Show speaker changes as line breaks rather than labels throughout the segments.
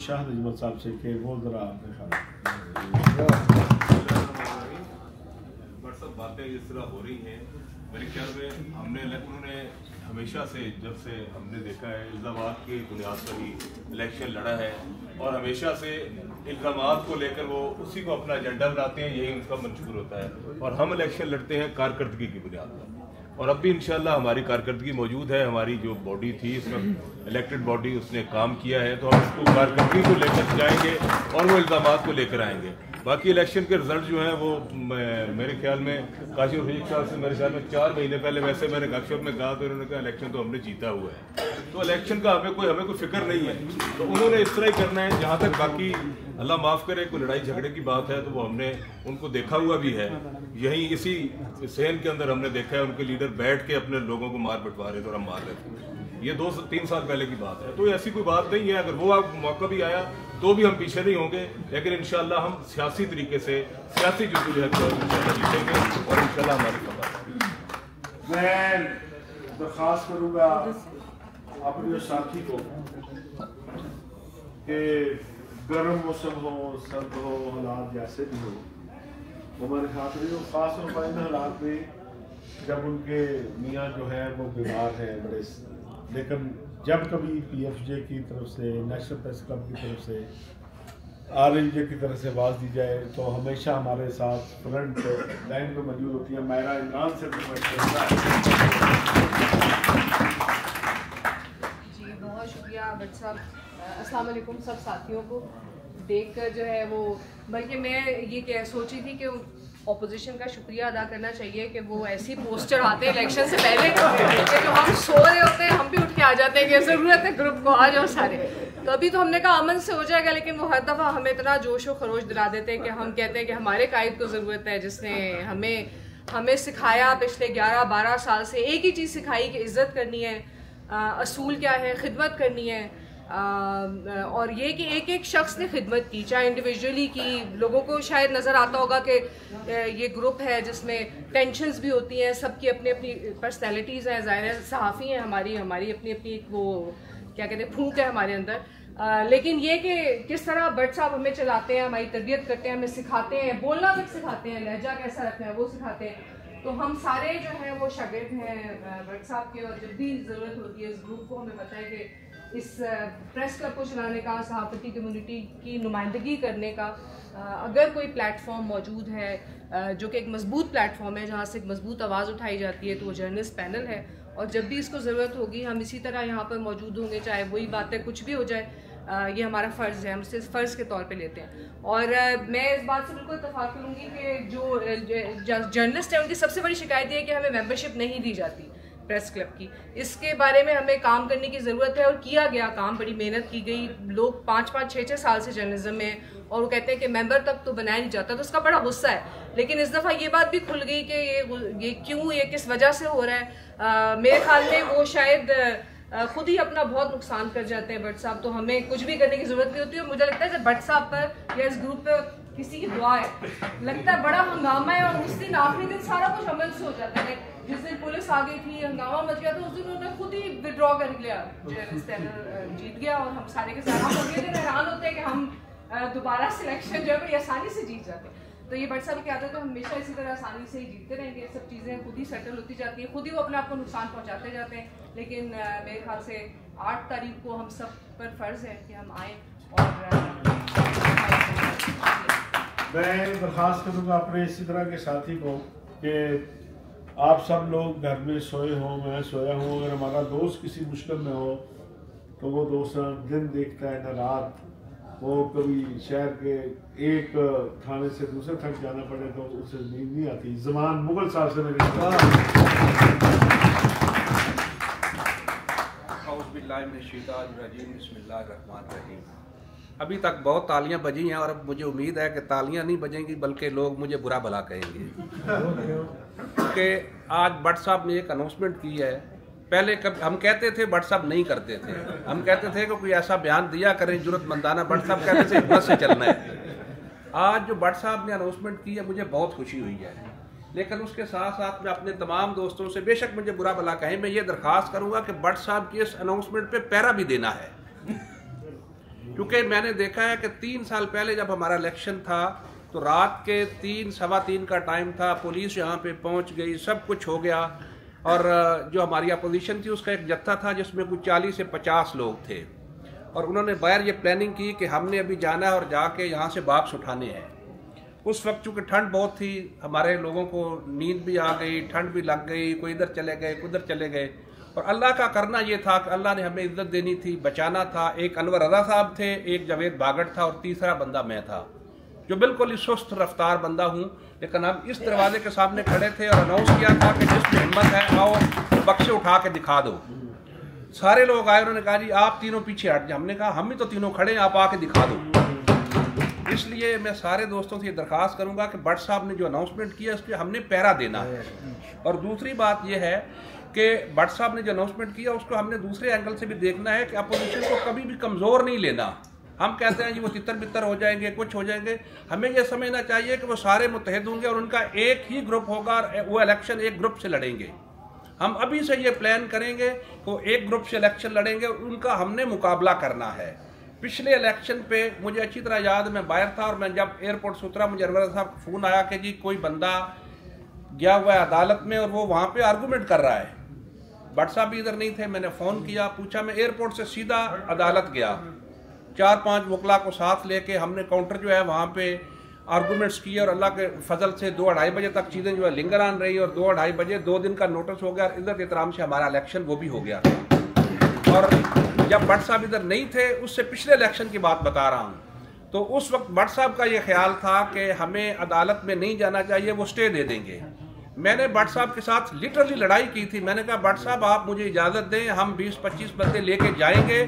शाह नजमत साहब से कि वो ज़रा आपने
बातें इस तरह हो रही हैं, मेरे ख्याल में उन्होंने हमेशा से, जब से हमने देखा है इल्ज़ामात की बुनियाद पर ही इलेक्शन लड़ा है और हमेशा से इल्ज़ामात को लेकर वो उसी को अपना एजेंडा बनाते हैं, यही उनका मंशूर होता है। और हम इलेक्शन लड़ते हैं कारकर्दगी की बुनियाद पर, और अब भी इंशाल्लाह हमारी कारकर्दगी मौजूद है। हमारी जो बॉडी थी इसमें इलेक्टेड बॉडी, उसने काम किया है, तो हम उसको कारकर्दगी को लेकर जाएंगे और वो इल्ज़ामात को लेकर आएंगे। बाकी इलेक्शन के रिजल्ट जो हैं वो मेरे ख्याल में काशी रफीक साहब से मेरे ख्याल में 4 महीने पहले वैसे मैंने गपशप में कहा, तो उन्होंने कहा इलेक्शन तो हमने जीता हुआ है, तो इलेक्शन का हमें कोई फिक्र नहीं है। तो उन्होंने इस तरह ही करना है। जहाँ तक बाकी अल्लाह माफ़ करे कोई लड़ाई झगड़े की बात है, तो वो हमने उनको देखा हुआ भी है। यहीं इसी सहन के अंदर हमने देखा है उनके लीडर बैठ के अपने लोगों को मार पिटवा रहे थे और हम मार रहे थे। ये 2-3 साल पहले की बात है, तो ऐसी कोई बात नहीं है। अगर वो मौका भी आया तो भी हम पीछे नहीं होंगे, लेकिन इंशाल्लाह हम सियासी तरीके से सियासी जद्दोजहद को जीतेंगे और इंशाल्लाह हमारी खबर।
मैं दरख्वास्त करूँगा अपने साथी को कि गर्म मौसम हो, सर्द हो, हालात जैसे भी हो, हमारे साथ रही हो। खास तौर पर इन हालात में जब उनके मियाँ जो है वो बीमार हैं बड़े, लेकिन जब कभी PFJ की तरफ से, नेशनल प्रेस क्लब की तरफ से, RNJ की तरफ से आवाज़ दी जाए तो हमेशा हमारे साथ फ्रंट लाइन में मौजूद होती है। मेरा इमरान से
जी बहुत शुक्रिया भट्ट साहब। अस्सलाम वालेकुम सब साथियों को देखकर जो है वो, बल्कि मैं ये सोची थी कि ऑपोजिशन का शुक्रिया अदा करना चाहिए कि वो ऐसी पोस्टर आते हैं इलेक्शन से पहले कि जो हम सो रहे होते हैं हम भी उठ के आ जाते हैं कि ज़रूरत है ग्रुप को आ जाओ सारे। तो अभी तो हमने कहा अमन से हो जाएगा, लेकिन वो हर दफ़ा हमें इतना जोश व खरोश दिला देते हैं कि हम कहते हैं कि हमारे कायद को ज़रूरत है, जिसने हमें सिखाया पिछले 11-12 साल से एक ही चीज़ सिखाई कि इज़्ज़त करनी है, असूल क्या है, खिदमत करनी है। और ये कि एक एक शख्स ने खिदमत की, चाहे इंडिविजुअली की। लोगों को शायद नज़र आता होगा कि ये ग्रुप है जिसमें टेंशन्स भी होती हैं, सबकी अपनी अपनी पर्सनैलिटीज़ हैं, ज़ाहिर है सहाफ़ी हैं, हमारी अपनी अपनी वो क्या कहते हैं फूंक है हमारे अंदर। लेकिन ये कि किस तरह भट्ट साहब हमें चलाते हैं, हमारी तरबियत करते हैं, हमें सिखाते हैं, बोलना तक सिखाते हैं, लहजा कैसा रखना है वो सिखाते हैं। तो हम सारे जो हैं वो शागिर्द हैं भट्ट साहब के, और जब भी ज़रूरत होती है इस ग्रुप को, हमें पता है कि इस प्रेस क्लब को चलाने का, सहाफ़ती कम्युनिटी की नुमाइंदगी करने का अगर कोई प्लेटफॉर्म मौजूद है जो कि एक मजबूत प्लेटफॉर्म है जहाँ से एक मजबूत आवाज़ उठाई जाती है, तो वो जर्नलिस्ट पैनल है। और जब भी इसको ज़रूरत होगी हम इसी तरह यहाँ पर मौजूद होंगे, चाहे वही बातें कुछ भी हो जाए। ये हमारा फ़र्ज़ है, हम इसे फ़र्ज़ के तौर पे लेते हैं। और मैं इस बात से बिल्कुल इत्तेफ़ाक़ करूँगी कि जो जर्नलिस्ट हैं उनकी सबसे बड़ी शिकायत ये है कि हमें मेंबरशिप नहीं दी जाती प्रेस क्लब की। इसके बारे में हमें काम करने की ज़रूरत है, और किया गया काम, बड़ी मेहनत की गई। लोग 5-5, 6-6 साल से जर्नलिज्म में, और वो कहते हैं कि मेंबर तक तो बनाया नहीं जाता, तो उसका बड़ा गुस्सा है। लेकिन इस दफ़ा ये बात भी खुल गई कि ये क्यों, ये किस वजह से हो रहा है। मेरे ख्याल में वो शायद खुद ही अपना बहुत नुकसान कर जाते हैं भट्ट साहब, तो हमें कुछ भी करने की ज़रूरत नहीं होती। और मुझे लगता है जब भट्ट साहब पर या इस ग्रुप पर किसी की दुआ है, लगता है बड़ा हंगामा है, और उस दिन आखिरी दिन सारा कुछ अमल से हो जाता है। जिस दिन पुलिस आ गई थी, हंगामा मच गया, तो उस दिन उन्होंने खुद ही विड्रॉ कर लिया, जीत गया, और हम सारे के सारे हम हैरान होते हैं कि हम दोबारा सिलेक्शन जो है बड़ी आसानी से जीत जाते हैं। तो ये भट्ट साहब की आदत है, हमेशा इसी तरह आसानी से ही जीतते रहेंगे। सब चीज़ें खुद ही सेटल होती जाती हैं, खुद ही वो अपने आप को नुकसान पहुँचाते जाते हैं। लेकिन मेरे ख्याल से 8 तारीख को हम सब पर फ़र्ज़ है कि हम आएँ। और
मैं दरख्वास्त करूँगा अपने इसी तरह के साथी को कि आप सब लोग घर में सोए हों, मैं सोया हूँ, अगर हमारा दोस्त किसी मुश्किल में हो तो वो दोस्त दिन देखता है न रात। वो कभी शहर के एक थाने से दूसरे तक जाना पड़े तो उसे नींद नहीं आती। ज़मान मुगल साहब से मेरे
अभी तक बहुत तालियां बजी हैं, और अब मुझे उम्मीद है कि तालियां नहीं बजेंगी बल्कि लोग मुझे बुरा भला कहेंगे। क्योंकि आज भट्ट साहब ने एक अनाउंसमेंट की है। पहले कभी हम कहते थे भट्ट साहब नहीं करते थे, हम कहते थे कि कोई ऐसा बयान दिया करें जरूरतमंदाना, भट्ट साहब कहते थे हिम्मत से चलना है। आज जो भट्ट साहब ने अनाउंसमेंट की है मुझे बहुत खुशी हुई है, लेकिन उसके साथ साथ मैं अपने तमाम दोस्तों से, बेशक मुझे बुरा भला कहें, मैं ये दरख्वास्त करूँगा कि भट्ट साहब की इस अनाउंसमेंट पर पैरा भी देना है। क्योंकि मैंने देखा है कि 3 साल पहले जब हमारा इलेक्शन था तो रात के 3 सवा 3 का टाइम था, पुलिस यहाँ पे पहुँच गई, सब कुछ हो गया। और जो हमारी अपोजिशन थी उसका एक जत्था था जिसमें कुछ 40 से 50 लोग थे, और उन्होंने बाहर ये प्लानिंग की कि हमने अभी जाना है और जाके यहाँ से बाक्स उठाने हैं। उस वक्त चूँकि ठंड बहुत थी, हमारे लोगों को नींद भी आ गई, ठंड भी लग गई, कोई इधर चले गए, कोई उधर चले गए। और अल्लाह का करना ये था कि अल्लाह ने हमें इज्जत देनी थी, बचाना था। एक अनवर रजा साहब थे, एक जावेद बागड़ था और तीसरा बंदा मैं था, जो बिल्कुल ही सुस्त रफ्तार बंदा हूँ। लेकिन हम इस दरवाजे के सामने खड़े थे और अनाउंस किया था कि जिसमें हिम्मत है आओ बक्से उठा के दिखा दो। सारे लोग आए, उन्होंने कहा जी आप तीनों पीछे हट जाए। हमने कहा हम ही तो तीनों खड़े हैं, आप आके दिखा दो। इसलिए मैं सारे दोस्तों से ये दरख्वास्त करूंगा कि भट्ट साहब ने जो अनाउंसमेंट किया इस पर हमने पैरा देना है। और दूसरी बात यह है कि भट्ट साहब ने जो अनाउंसमेंट किया उसको हमने दूसरे एंगल से भी देखना है कि अपोजिशन को कभी भी कमज़ोर नहीं लेना। हम कहते हैं जी वो तितर बितर हो जाएंगे, कुछ हो जाएंगे, हमें यह समझना चाहिए कि वो सारे मुत्तहिद होंगे और उनका एक ही ग्रुप होगा और वो इलेक्शन एक ग्रुप से लड़ेंगे। हम अभी से ये प्लान करेंगे कि वो एक ग्रुप से इलेक्शन लड़ेंगे और उनका हमने मुकाबला करना है। पिछले इलेक्शन पे मुझे अच्छी तरह याद, मैं बाहर था और मैं जब एयरपोर्ट से उतरा मुझे अनवर साहब का फ़ोन आया कि जी कोई बंदा गया हुआ है अदालत में और वो वहाँ पे आर्गूमेंट कर रहा है। भट्ट साहब भी इधर नहीं थे, मैंने फ़ोन किया, पूछा, मैं एयरपोर्ट से सीधा अदालत गया, 4-5 वकला को साथ लेके हमने काउंटर जो है वहाँ पे आर्गूमेंट्स किए और अल्लाह के फजल से 2-2:30 बजे तक चीज़ें जो है लिंगर आन रही और 2-2:30 बजे 2 दिन का नोटिस हो गया और इज्जत एहतराम से हमारा इलेक्शन वो भी हो गया। और जब भट्ट साहब इधर नहीं थे, उससे पिछले इलेक्शन की बात बता रहा हूँ, तो उस वक्त भट्ट साहब का ये ख्याल था कि हमें अदालत में नहीं जाना चाहिए, वो स्टे दे देंगे। मैंने भट्ट साहब के साथ लिटरली लड़ाई की थी। मैंने कहा भट्ट साहब आप मुझे इजाज़त दें, हम 20-25 बंदे लेके जाएंगे,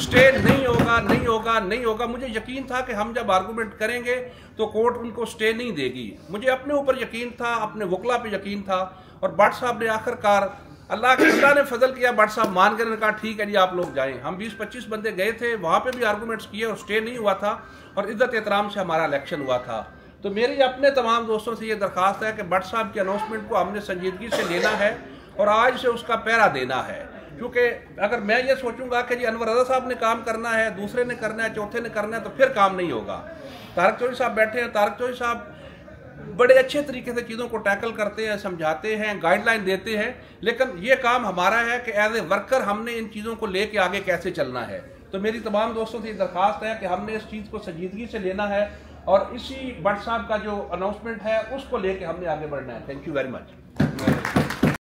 स्टे नहीं होगा, नहीं होगा, नहीं होगा। मुझे यकीन था कि हम जब आर्गूमेंट करेंगे तो कोर्ट उनको स्टे नहीं देगी। मुझे अपने ऊपर यकीन था, अपने वकला पे यकीन था। और भट्ट साहब ने आखिरकार अल्लाह ने फजल किया, भट्ट साहब मान कर कहा ठीक है जी आप लोग जाएं। हम 20-25 बंदे गए थे, वहाँ पे भी आर्गूमेंट्स किए और स्टे नहीं हुआ था और इज्जत एहतराम से हमारा इलेक्शन हुआ था। तो मेरी अपने तमाम दोस्तों से ये दरख्वास्त है कि भट्ट साहब के अनाउंसमेंट को हमने संजीदगी से लेना है और आज से उसका पैरा देना है। क्योंकि अगर मैं ये सोचूंगा कि जी अनवर रजा साहब ने काम करना है, दूसरे ने करना है, चौथे ने करना है, तो फिर काम नहीं होगा। तारक चौधरी साहब बैठे हैं, तारक चौधरी साहब बड़े अच्छे तरीके से चीज़ों को टैकल करते हैं, समझाते हैं, गाइडलाइन देते हैं, लेकिन ये काम हमारा है कि एज ए वर्कर हमने इन चीज़ों को लेके आगे कैसे चलना है। तो मेरी तमाम दोस्तों से ये दरख्वास्त है कि हमने इस चीज़ को संजीदगी से लेना है और इसी भट्ट साहब का जो अनाउंसमेंट है उसको लेके हमने आगे बढ़ना है। Thank you very much.